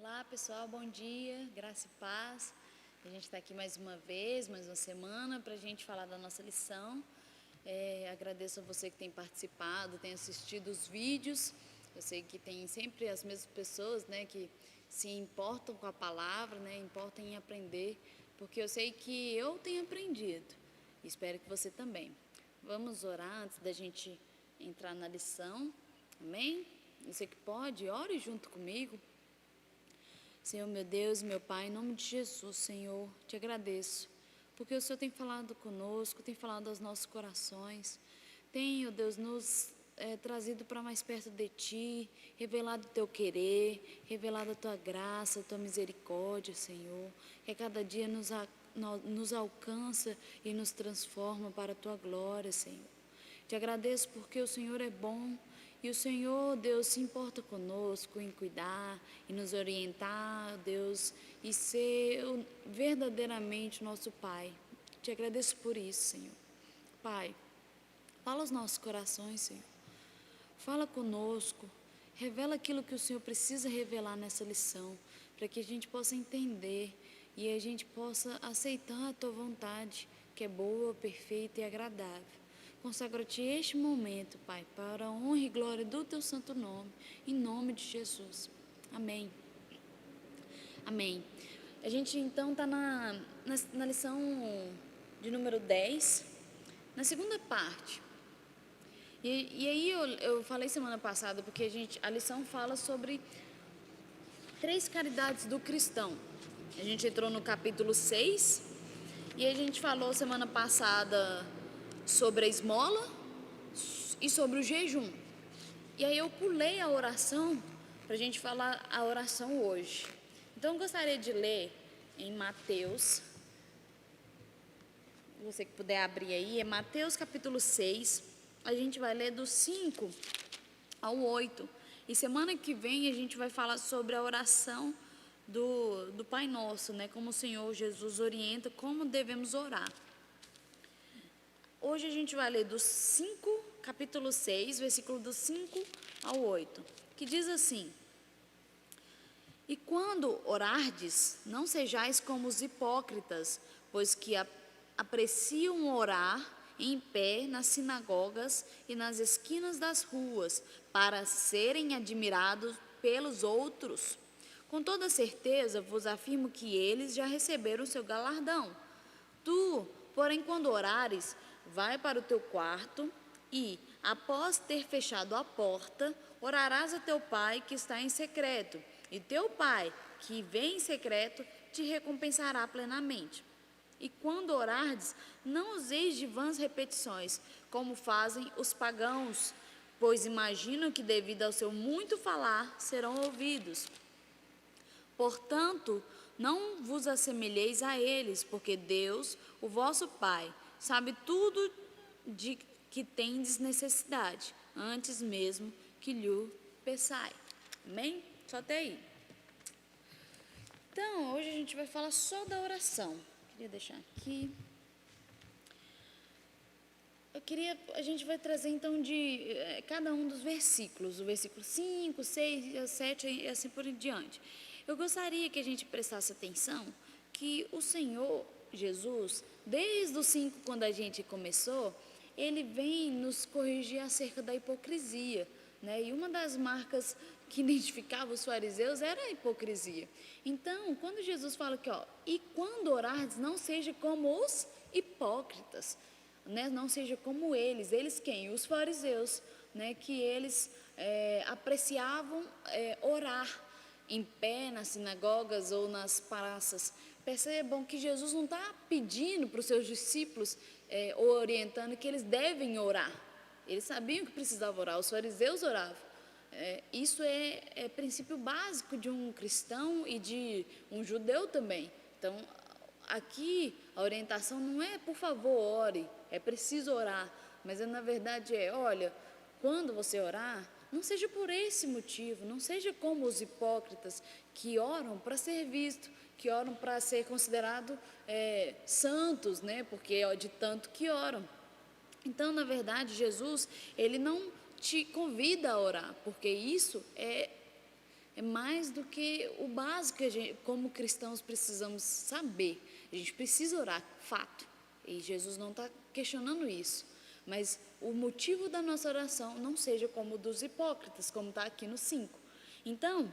Olá pessoal, bom dia, graça e paz. A gente está aqui mais uma vez, mais uma semana para a gente falar da nossa lição. Agradeço a você que tem participado, tem assistido os vídeos. Eu sei que tem sempre as mesmas pessoas, né, que se importam com a palavra, né, importam em aprender, porque eu sei que eu tenho aprendido. Espero que você também. Vamos orar antes da gente entrar na lição. Amém? Você que pode, ore junto comigo. Senhor, meu Deus, meu Pai, em nome de Jesus, Senhor, te agradeço, porque o Senhor tem falado conosco, tem falado aos nossos corações, tem, ó Deus, nos trazido para mais perto de Ti, revelado o Teu querer, revelado a Tua graça, a Tua misericórdia, Senhor, que a cada dia nos alcança e nos transforma para a Tua glória, Senhor. Te agradeço porque o Senhor é bom e o Senhor, Deus, se importa conosco em cuidar e nos orientar, Deus, e ser verdadeiramente nosso Pai. Te agradeço por isso, Senhor. Pai, fala aos nossos corações, Senhor. Fala conosco. Revela aquilo que o Senhor precisa revelar nessa lição, para que a gente possa entender e a gente possa aceitar a Tua vontade, que é boa, perfeita e agradável. Consagro-te este momento, Pai, para a honra e glória do Teu santo nome, em nome de Jesus. Amém. Amém. A gente então está na lição de número 10, na segunda parte. E aí eu falei semana passada, porque a lição fala sobre 3 caridades do cristão. A gente entrou no capítulo 6 e a gente falou semana passada sobre a esmola e sobre o jejum. E aí eu pulei a oração para a gente falar a oração hoje. Então eu gostaria de ler em Mateus, você que puder abrir aí, é Mateus capítulo 6, a gente vai ler do 5 ao 8. E semana que vem a gente vai falar sobre a oração do Pai Nosso, né? Como o Senhor Jesus orienta, como devemos orar. Hoje a gente vai ler do 5, capítulo 6, versículo do 5 ao 8, que diz assim: E quando orardes, não sejais como os hipócritas, pois que apreciam orar em pé nas sinagogas e nas esquinas das ruas, para serem admirados pelos outros. Com toda certeza vos afirmo que eles já receberam o seu galardão. Tu, porém, quando orares, vai para o teu quarto e, após ter fechado a porta, orarás a teu pai que está em secreto, e teu pai, que vem em secreto, te recompensará plenamente. E quando orardes, não useis de vãs repetições, como fazem os pagãos, pois imaginam que devido ao seu muito falar serão ouvidos. Portanto, não vos assemelheis a eles, porque Deus, o vosso Pai, sabe tudo de que tendes necessidade, antes mesmo que lhe peçai. Amém? Só até aí. Então, hoje a gente vai falar só da oração. Queria deixar aqui. A gente vai trazer então de cada um dos versículos, o versículo 5, 6, 7 e assim por diante. Eu gostaria que a gente prestasse atenção que o Senhor Jesus, desde o 5, quando a gente começou, ele vem nos corrigir acerca da hipocrisia, né? E uma das marcas que identificava os fariseus era a hipocrisia. Então, quando Jesus fala que, e quando orardes, não seja como os hipócritas, né? Não seja como eles quem? Os fariseus, né? Que eles apreciavam orar em pé nas sinagogas ou nas praças. Percebam que Jesus não está pedindo para os seus discípulos ou orientando que eles devem orar. Eles sabiam que precisavam orar, os fariseus oravam. Isso é princípio básico de um cristão e de um judeu também. Então, aqui a orientação não é, por favor, ore, é preciso orar, mas na verdade olha, quando você orar, não seja por esse motivo, não seja como os hipócritas que oram para ser visto, que oram para ser considerados santos, né? Porque de tanto que oram. Então, na verdade, Jesus, ele não te convida a orar, porque isso é mais do que o básico que como cristãos precisamos saber. A gente precisa orar, fato. E Jesus não está questionando isso. Mas o motivo da nossa oração não seja como o dos hipócritas, como está aqui no 5. Então,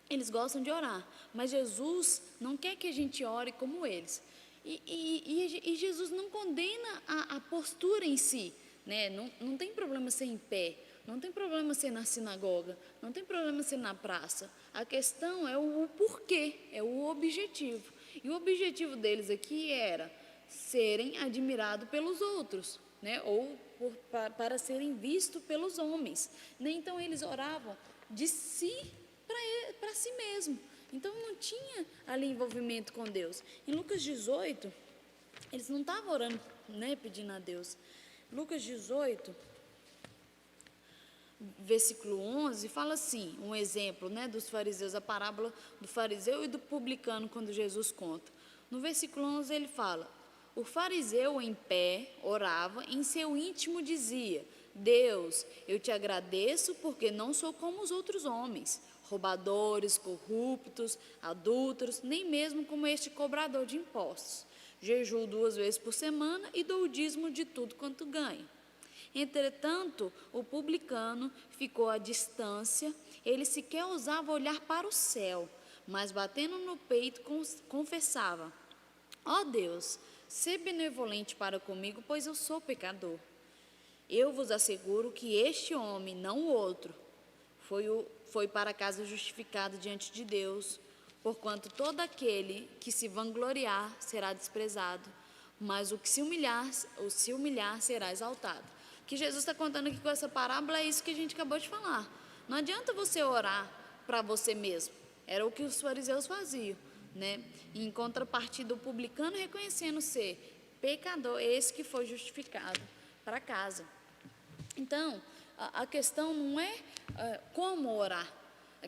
eles gostam de orar, mas Jesus não quer que a gente ore como eles. E Jesus não condena a postura em si, né? Não tem problema ser em pé, não tem problema ser na sinagoga, não tem problema ser na praça. A questão é o porquê, é o objetivo. E o objetivo deles aqui era serem admirados pelos outros, né? Ou para serem vistos pelos homens. Né? Então eles oravam de si para si mesmo. Então não tinha ali envolvimento com Deus. Em Lucas 18, eles não estavam orando, né, pedindo a Deus. Lucas 18, versículo 11, fala assim, um exemplo, né, dos fariseus, a parábola do fariseu e do publicano, quando Jesus conta. No versículo 11 ele fala: o fariseu em pé orava, em seu íntimo dizia: Deus, eu te agradeço porque não sou como os outros homens, roubadores, corruptos, adúlteros, nem mesmo como este cobrador de impostos. Jejuo 2 vezes por semana e dou o dízimo de tudo quanto ganho. Entretanto, o publicano ficou à distância, ele sequer ousava olhar para o céu, mas batendo no peito confessava: ó Deus, sê benevolente para comigo, pois eu sou pecador. Eu vos asseguro que este homem, não o outro, foi para casa justificado diante de Deus, porquanto todo aquele que se vangloriar será desprezado, mas o que se humilhar será exaltado. O que Jesus está contando aqui com essa parábola é isso que a gente acabou de falar. Não adianta você orar para você mesmo, era o que os fariseus faziam, né? Em contrapartida, o publicano reconhecendo ser pecador, esse que foi justificado para casa. Então, a questão não é como orar,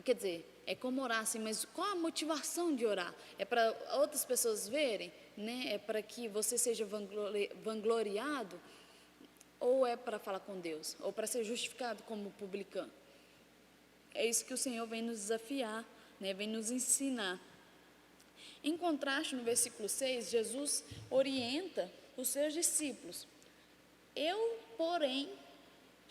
quer dizer, é como orar sim, mas qual a motivação de orar? É para outras pessoas verem, né? É para que você seja vangloriado, ou é para falar com Deus, ou para ser justificado como publicano? É isso que o Senhor vem nos desafiar, né? Vem nos ensinar. Em contraste, no versículo 6, Jesus orienta os seus discípulos: eu, porém,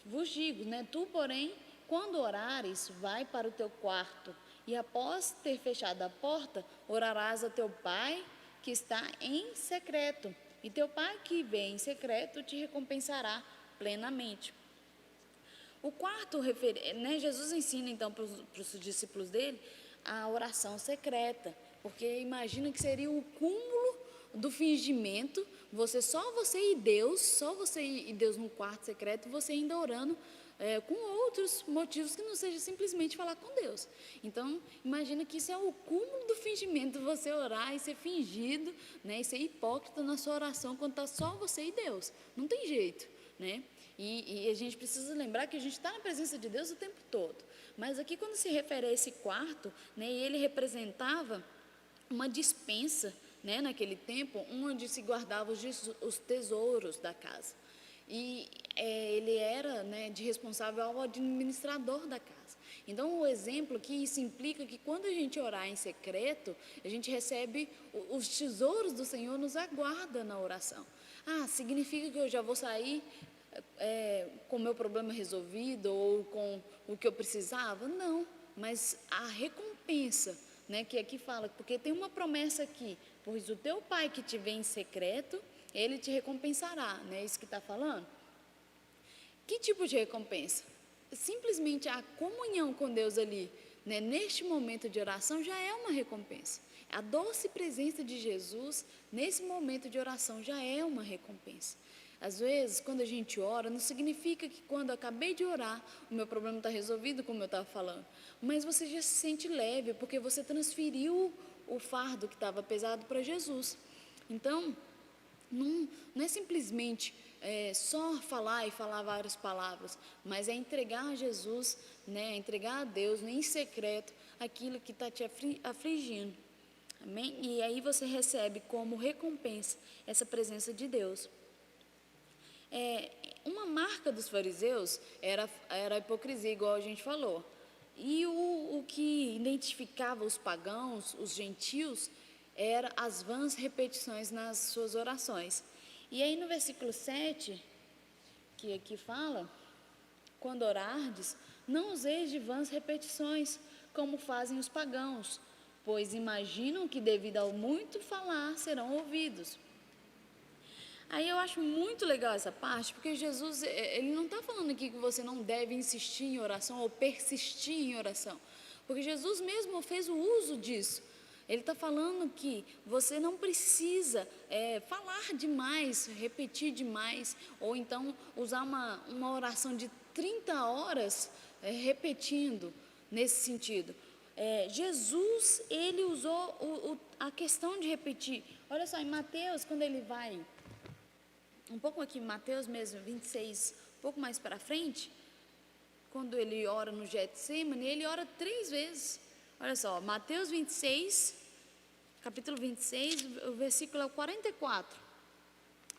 vos digo, né? Tu, porém, quando orares, vai para o teu quarto, e após ter fechado a porta, orarás a teu pai que está em secreto, e teu pai que vê em secreto te recompensará plenamente. O quarto, né, Jesus ensina então para os discípulos dele a oração secreta, porque imagina que seria o cúmulo do fingimento, só você e Deus no quarto secreto, e você ainda orando com outros motivos que não seja simplesmente falar com Deus. Então, imagina que isso é o cúmulo do fingimento, você orar e ser fingido, né, e ser hipócrita na sua oração quando está só você e Deus. Não tem jeito, né? E a gente precisa lembrar que a gente está na presença de Deus o tempo todo. Mas aqui, quando se refere a esse quarto, né, ele representava uma despensa, né, naquele tempo, onde se guardavam os tesouros da casa. E ele era, né, de responsável ao administrador da casa. Então, o exemplo aqui, isso implica que quando a gente orar em secreto, a gente recebe os tesouros do Senhor, nos aguarda na oração. Ah, significa que eu já vou sair com o meu problema resolvido ou com o que eu precisava? Não, mas a recompensa, né, que aqui fala, porque tem uma promessa aqui: pois o teu pai que te vê em secreto, ele te recompensará, não é isso que está falando? Que tipo de recompensa? Simplesmente a comunhão com Deus ali, né, neste momento de oração, já é uma recompensa. A doce presença de Jesus nesse momento de oração já é uma recompensa. Às vezes, quando a gente ora, não significa que quando eu acabei de orar, o meu problema está resolvido, como eu estava falando. Mas você já se sente leve, porque você transferiu o fardo que estava pesado para Jesus. Então, não é simplesmente só falar e falar várias palavras, mas é entregar a Jesus, né, entregar a Deus, né, em secreto, aquilo que está te afligindo. Amém? E aí você recebe como recompensa essa presença de Deus. Uma marca dos fariseus era a hipocrisia, igual a gente falou. E o que identificava os pagãos, os gentios, era as vãs repetições nas suas orações. E aí no versículo 7, que aqui fala: quando orardes, não useis de vãs repetições, como fazem os pagãos, pois imaginam que devido ao muito falar serão ouvidos. Aí eu acho muito legal essa parte, porque Jesus, ele não está falando aqui que você não deve insistir em oração ou persistir em oração, porque Jesus mesmo fez o uso disso. Ele está falando que você não precisa falar demais, repetir demais, ou então usar uma oração de 30 horas repetindo nesse sentido. Jesus, ele usou a questão de repetir. Olha só, em Mateus, quando ele vai um pouco aqui, Mateus mesmo, 26, um pouco mais para frente, quando ele ora no Getsemane, ele ora 3 vezes. Olha só, Mateus 26, capítulo 26, o versículo 44,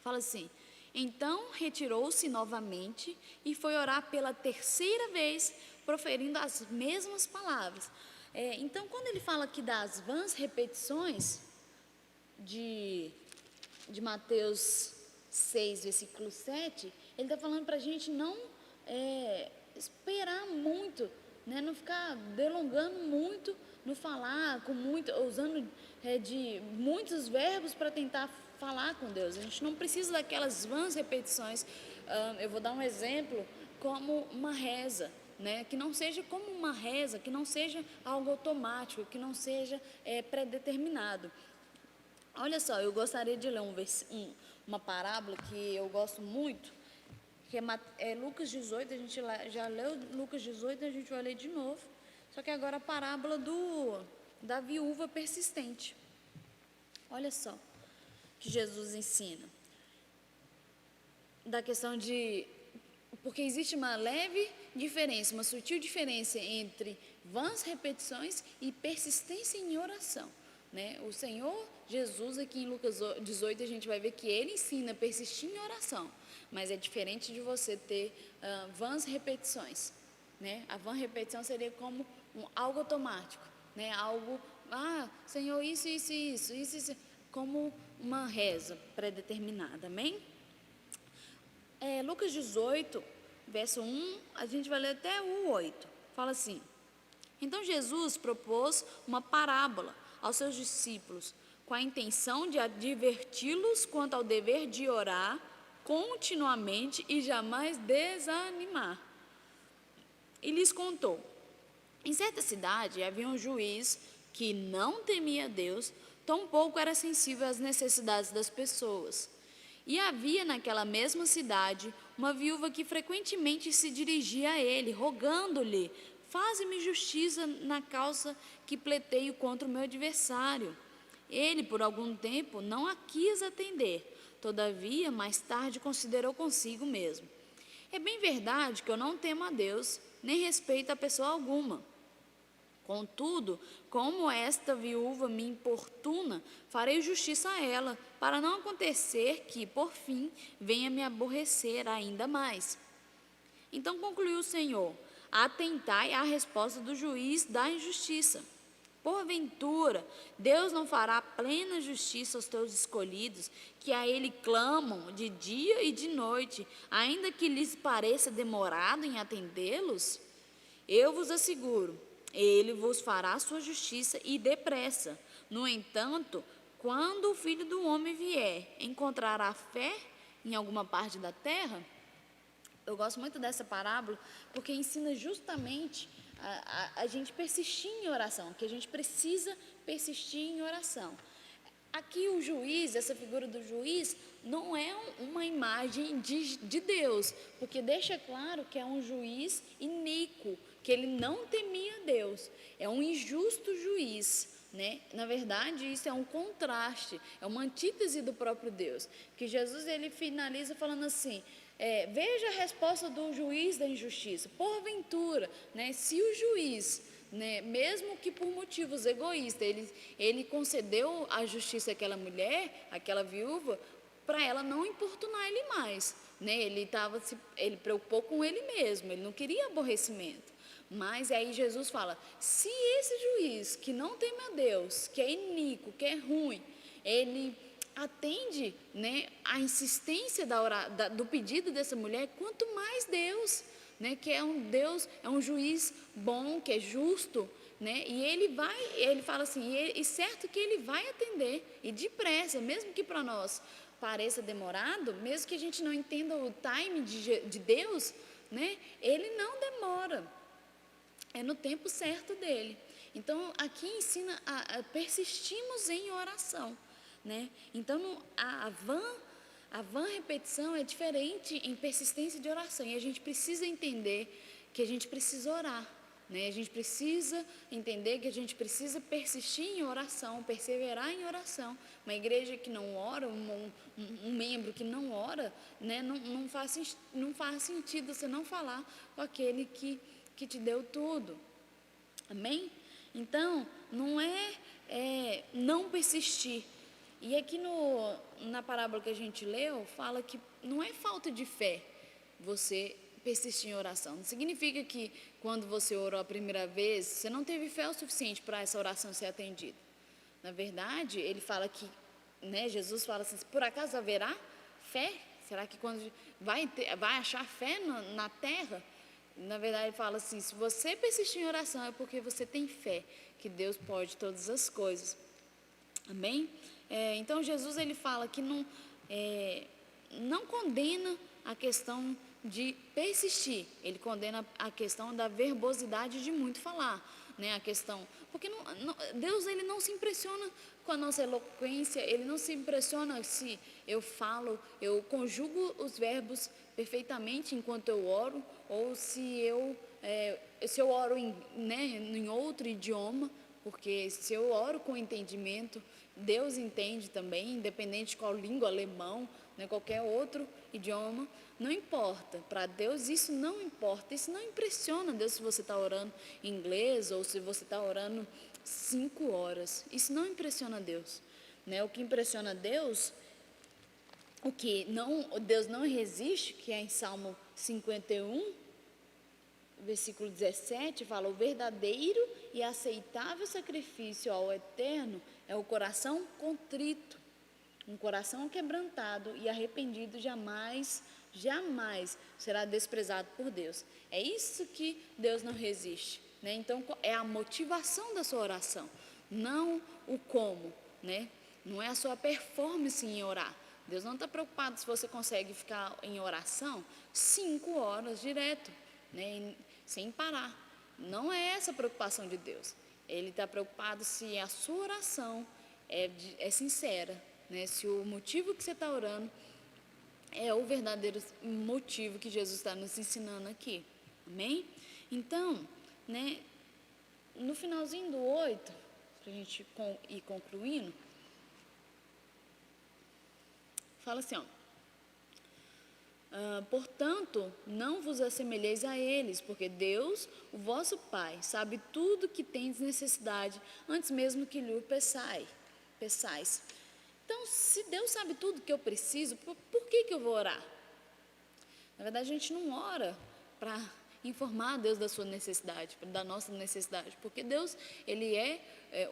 fala assim: então retirou-se novamente e foi orar pela 3ª vez, proferindo as mesmas palavras. Então, quando ele fala aqui das vãs repetições de Mateus 6, versículo 7, ele está falando para a gente não esperar muito, né? Não ficar delongando muito no falar, usando de muitos verbos para tentar falar com Deus. A gente não precisa daquelas vãs repetições. Eu vou dar um exemplo, como uma reza, né? Que não seja como uma reza, que não seja algo automático, que não seja pré-determinado. Olha só, eu gostaria de ler uma parábola que eu gosto muito, que é Lucas 18, a gente já leu Lucas 18, a gente vai ler de novo, só que agora a parábola da viúva persistente. Olha só, que Jesus ensina, da questão porque existe uma leve diferença, uma sutil diferença entre vãs repetições e persistência em oração, né? O Senhor Jesus, aqui em Lucas 18, a gente vai ver que ele ensina a persistir em oração, mas é diferente de você ter vãs repetições, né? A vã repetição seria como algo automático, né? Algo, Senhor, isso, como uma reza pré-determinada, amém? Lucas 18, verso 1, a gente vai ler até o 8, fala assim: então Jesus propôs uma parábola aos seus discípulos, com a intenção de adverti-los quanto ao dever de orar continuamente e jamais desanimar. E lhes contou: em certa cidade havia um juiz que não temia Deus, tampouco era sensível às necessidades das pessoas. E havia naquela mesma cidade uma viúva que frequentemente se dirigia a ele, rogando-lhe: faze-me justiça na causa que pleiteio contra o meu adversário. Ele, por algum tempo, não a quis atender. Todavia, mais tarde, considerou consigo mesmo: é bem verdade que eu não temo a Deus, nem respeito a pessoa alguma. Contudo, como esta viúva me importuna, farei justiça a ela, para não acontecer que, por fim, venha me aborrecer ainda mais. Então concluiu o Senhor: atentai à resposta do juiz da injustiça. Porventura, Deus não fará plena justiça aos teus escolhidos, que a Ele clamam de dia e de noite, ainda que lhes pareça demorado em atendê-los? Eu vos asseguro, Ele vos fará sua justiça e depressa. No entanto, quando o Filho do Homem vier, encontrará fé em alguma parte da terra? Eu gosto muito dessa parábola, porque ensina justamente a gente persistir em oração, que a gente precisa persistir em oração. Aqui o juiz, essa figura do juiz, não é uma imagem de Deus, porque deixa claro que é um juiz iníquo, que ele não temia Deus, é um injusto juiz, né? Na verdade, isso é um contraste, é uma antítese do próprio Deus, que Jesus ele finaliza falando assim: veja a resposta do juiz da injustiça. Porventura, né, se o juiz, né, mesmo que por motivos egoístas, ele concedeu a justiça àquela mulher, àquela viúva, para ela não importunar ele mais, né? Ele preocupou com ele mesmo, ele não queria aborrecimento. Mas aí Jesus fala, se esse juiz que não teme a Deus, que é iníquo, que é ruim, ele atende, né, a insistência do pedido dessa mulher, quanto mais Deus, né, que é um Deus, é um juiz bom, que é justo, né, e ele fala assim, e certo que ele vai atender, e depressa, mesmo que para nós pareça demorado, mesmo que a gente não entenda o time de Deus, né, ele não demora, é no tempo certo dele. Então aqui ensina a persistirmos em oração, né? Então a vã repetição é diferente em persistência de oração, e a gente precisa entender que a gente precisa orar, né? A gente precisa entender que a gente precisa persistir em oração, perseverar em oração. Uma igreja que não ora, um membro que não ora, né? Não faz sentido você não falar com aquele que te deu tudo. Amém? Então, não é não persistir. E aqui na parábola que a gente leu, fala que não é falta de fé você persistir em oração. Não significa que quando você orou a primeira vez, você não teve fé o suficiente para essa oração ser atendida. Na verdade, ele fala que, né, Jesus fala assim, por acaso haverá fé? Será que quando vai achar fé na terra? Na verdade, ele fala assim, se você persistir em oração, é porque você tem fé que Deus pode todas as coisas. Amém? Então Jesus ele fala que não condena a questão de persistir, ele condena a questão da verbosidade de muito falar, né? A questão, porque Deus ele não se impressiona com a nossa eloquência, ele não se impressiona se eu conjugo os verbos perfeitamente enquanto eu oro, ou se eu oro em outro idioma, porque se eu oro com entendimento, Deus entende também, independente de qual língua, alemão, né, qualquer outro idioma, não importa, para Deus isso não importa, isso não impressiona Deus se você está orando em inglês ou se você está orando 5 horas, isso não impressiona Deus, né? O que impressiona Deus, Deus não resiste, que é em Salmo 51, versículo 17, fala, o verdadeiro e aceitável sacrifício ao Eterno é o coração contrito, um coração quebrantado e arrependido jamais será desprezado por Deus. É isso que Deus não resiste, né? Então é a motivação da sua oração, não o como, né? Não é a sua performance em orar. Deus não está preocupado se você consegue ficar em oração 5 horas direto, né? Sem parar. Não é essa a preocupação de Deus. Ele está preocupado se a sua oração é sincera, né? Se o motivo que você está orando é o verdadeiro motivo que Jesus está nos ensinando aqui. Amém? Então, né, no finalzinho do 8, para a gente ir concluindo, fala assim, ó. Portanto, não vos assemelheis a eles, porque Deus, o vosso Pai, sabe tudo que tendes necessidade, antes mesmo que lhe peçais. Então, se Deus sabe tudo que eu preciso, por que eu vou orar? Na verdade, a gente não ora para informar a Deus da sua necessidade, da nossa necessidade, porque Deus, ele é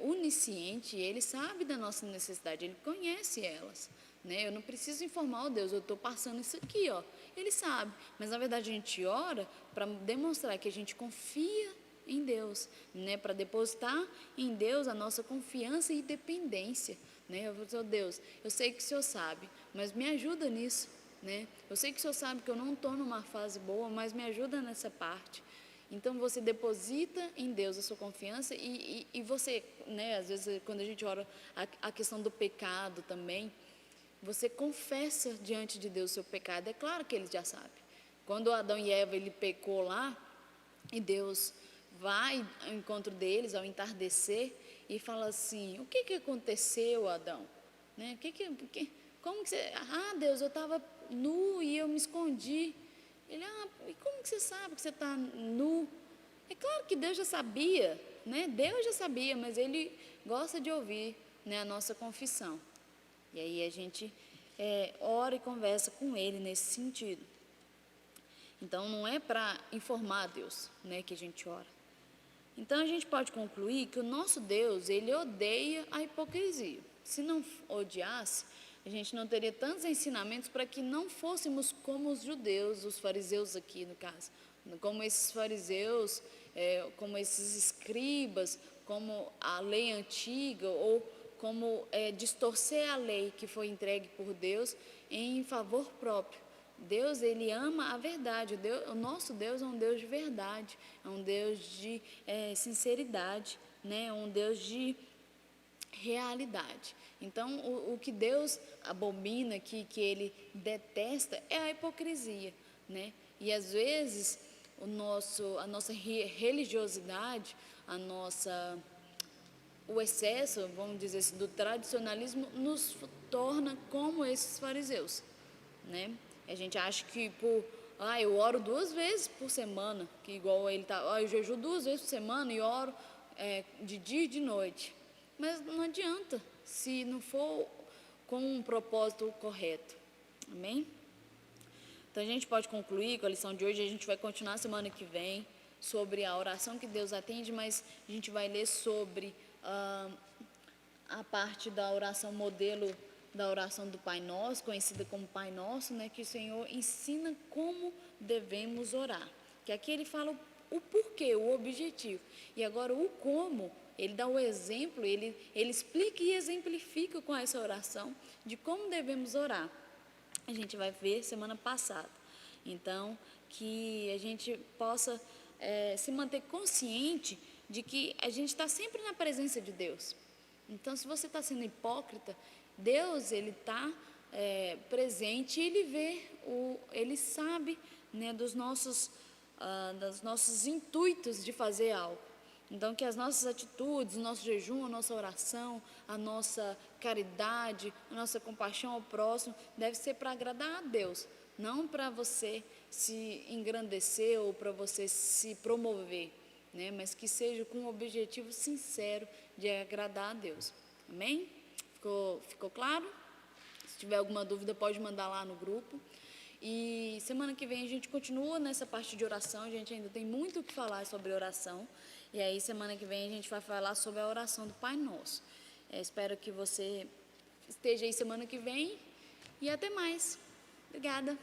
onisciente, ele sabe da nossa necessidade, ele conhece elas, né? Eu não preciso informar o Deus, eu estou passando isso aqui, ó. Ele sabe, mas na verdade a gente ora para demonstrar que a gente confia em Deus, né? Para depositar em Deus a nossa confiança e dependência, né? Eu vou dizer, Deus, eu sei que o Senhor sabe, mas me ajuda nisso, né? Eu sei que o Senhor sabe que eu não estou numa fase boa, mas me ajuda nessa parte. Então você deposita em Deus a sua confiança e você, né? Às vezes quando a gente ora a questão do pecado também, você confessa diante de Deus o seu pecado. É claro que ele já sabe. Quando Adão e Eva ele pecou lá, e Deus vai ao encontro deles ao entardecer e fala assim, o que aconteceu, Adão? Né? Como que você... Deus, eu estava nu e eu me escondi. Ele, e como que você sabe que você está nu? É claro que Deus já sabia, né? Deus já sabia, mas ele gosta de ouvir, né, a nossa confissão. E aí a gente ora e conversa com ele nesse sentido. Então, não é para informar a Deus, né, que a gente ora. Então, a gente pode concluir que o nosso Deus, ele odeia a hipocrisia. Se não odiasse, a gente não teria tantos ensinamentos para que não fôssemos como os judeus, os fariseus aqui no caso, como esses fariseus, como esses escribas, como a lei antiga, ou como distorcer a lei que foi entregue por Deus em favor próprio. Deus, ele ama a verdade. O nosso Deus é um Deus de verdade, é um Deus de sinceridade, né? É um Deus de realidade. Então, o que Deus abomina, que ele detesta, é a hipocrisia, né? E às vezes a nossa religiosidade, o excesso, vamos dizer assim, do tradicionalismo nos torna como esses fariseus, né? A gente acha que eu oro 2 vezes por semana, que igual ele tá, eu jejuo 2 vezes por semana e oro de dia e de noite. Mas não adianta se não for com um propósito correto. Amém? Então a gente pode concluir com a lição de hoje. A gente vai continuar semana que vem sobre a oração que Deus atende, mas a gente vai ler sobre a parte da oração modelo, da oração do Pai Nosso, conhecida como Pai Nosso, né, que o Senhor ensina como devemos orar. Que aqui ele fala o porquê, o objetivo. E agora o como, ele dá o exemplo, ele explica e exemplifica com essa oração de como devemos orar. A gente vai ver semana passada. Então, que a gente possa se manter consciente de que a gente está sempre na presença de Deus. Então, se você está sendo hipócrita, Deus, ele está presente e ele vê, ele sabe, né, dos nossos intuitos de fazer algo. Então, que as nossas atitudes, o nosso jejum, a nossa oração, a nossa caridade, a nossa compaixão ao próximo, deve ser para agradar a Deus, não para você se engrandecer ou para você se promover, né? Mas que seja com um objetivo sincero de agradar a Deus. Amém? Ficou claro? Se tiver alguma dúvida, pode mandar lá no grupo. E semana que vem a gente continua nessa parte de oração. A gente ainda tem muito o que falar sobre oração. E aí, semana que vem, a gente vai falar sobre a oração do Pai Nosso. Espero que você esteja aí semana que vem. E até mais. Obrigada.